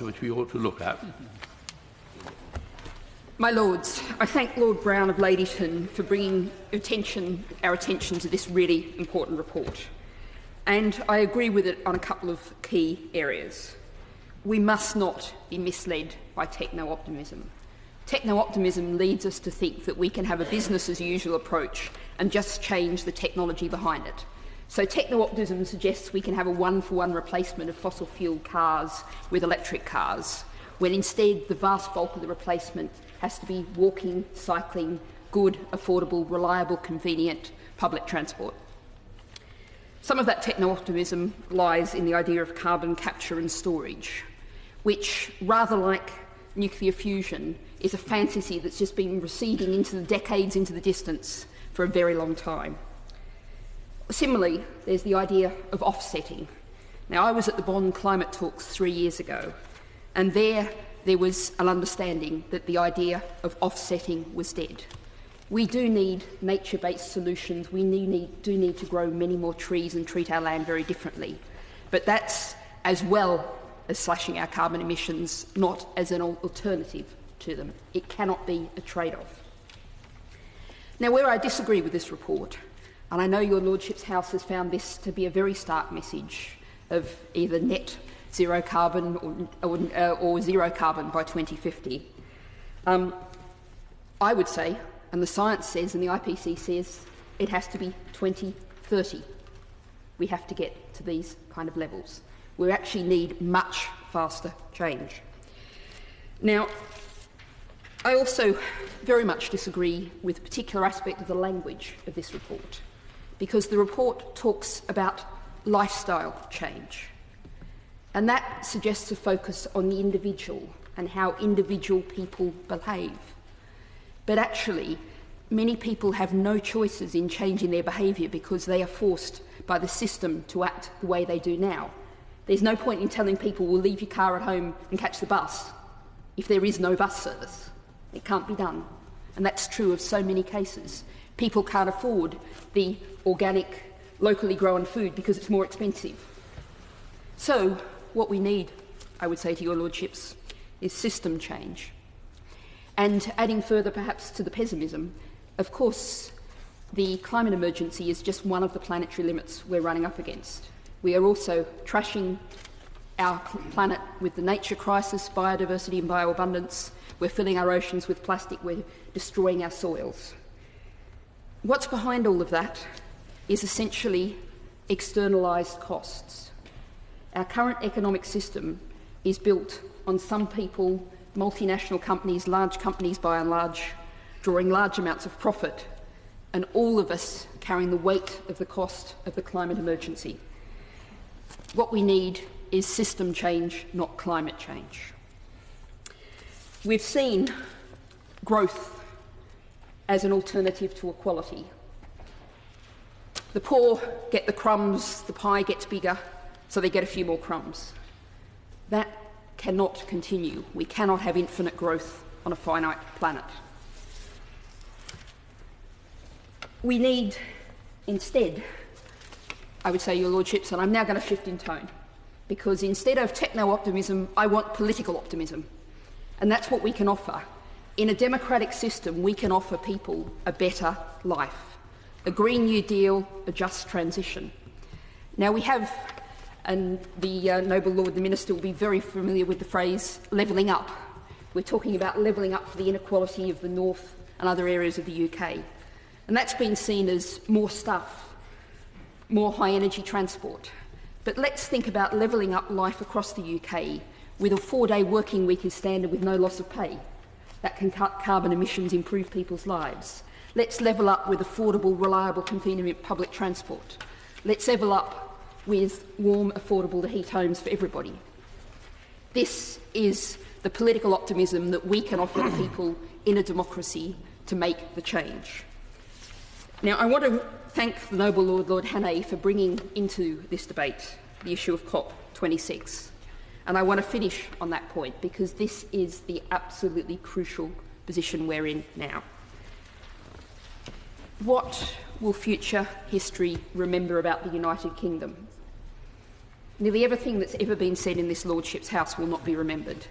which we ought to look at. My Lords, I thank Lord Brown of Ladyton for bringing our attention to this really important report. And I agree with it on a couple of key areas. We must not be misled by techno-optimism. Techno-optimism leads us to think that we can have a business-as-usual approach and just change the technology behind it. So techno-optimism suggests we can have a one-for-one replacement of fossil fuel cars with electric cars, when instead the vast bulk of the replacement has to be walking, cycling, good, affordable, reliable, convenient public transport. Some of that techno-optimism lies in the idea of carbon capture and storage, which, rather like nuclear fusion, is a fantasy that's just been receding into the decades into the distance for a very long time. Similarly, there's the idea of offsetting. Now, I was at the Bonn climate talks 3 years ago, and there was an understanding that the idea of offsetting was dead. We do need nature-based solutions. We do need to grow many more trees and treat our land very differently. But that's as well as slashing our carbon emissions, not as an alternative to them. It cannot be a trade-off. Now, where I disagree with this report, and I know your Lordship's House has found this to be a very stark message of either net zero carbon or zero carbon by 2050, I would say, and the science says and the IPC says, it has to be 2030. We have to get to these kind of levels. We actually need much faster change. Now, I also very much disagree with a particular aspect of the language of this report, because the report talks about lifestyle change. And that suggests a focus on the individual and how individual people behave. But actually, many people have no choices in changing their behaviour because they are forced by the system to act the way they do now. There's no point in telling people, well, leave your car at home and catch the bus if there is no bus service. It can't be done. And that's true of so many cases. People can't afford the organic, locally grown food because it's more expensive. So what we need, I would say to your Lordships, is system change. And adding further perhaps to the pessimism, of course, the climate emergency is just one of the planetary limits we're running up against. We are also trashing our planet with the nature crisis, biodiversity and bioabundance. We're filling our oceans with plastic. We're destroying our soils. What's behind all of that is essentially externalised costs. Our current economic system is built on some people, multinational companies, large companies by and large, drawing large amounts of profit, and all of us carrying the weight of the cost of the climate emergency. What we need is system change, not climate change. We've seen growth as an alternative to equality. The poor get the crumbs, the pie gets bigger, so they get a few more crumbs. That cannot continue. We cannot have infinite growth on a finite planet. We need, instead, I would say, your Lordships, and I'm now going to shift in tone, because instead of techno-optimism, I want political optimism. And that's what we can offer. In a democratic system, we can offer people a better life, a Green New Deal, a just transition. Now we have, and the Noble Lord, the Minister, will be very familiar with the phrase levelling up. We're talking about levelling up for the inequality of the North and other areas of the UK. And that's been seen as more stuff, more high-energy transport. But let's think about levelling up life across the UK with a 4-day working week as standard with no loss of pay. That can cut carbon emissions, improve people's lives. Let's level up with affordable, reliable, convenient public transport. Let's level up with warm, affordable to heat homes for everybody. This is the political optimism that we can offer to people in a democracy to make the change. Now, I want to thank the Noble Lord, Lord Hannay, for bringing into this debate the issue of COP26. And I want to finish on that point because this is the absolutely crucial position we're in now. What will future history remember about the United Kingdom? Nearly everything that's ever been said in this Lordship's House will not be remembered.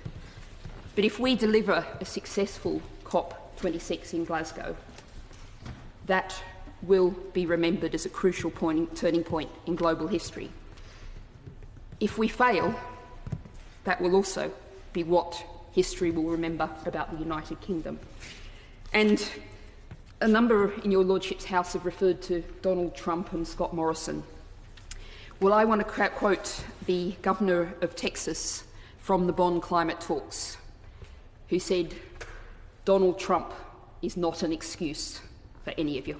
But if we deliver a successful COP26 in Glasgow, that will be remembered as a crucial turning point in global history. If we fail, that will also be what history will remember about the United Kingdom. And a number in your Lordship's House have referred to Donald Trump and Scott Morrison. Well, I want to quote the Governor of Texas from the Bonn climate talks, who said, "Donald Trump is not an excuse for any of your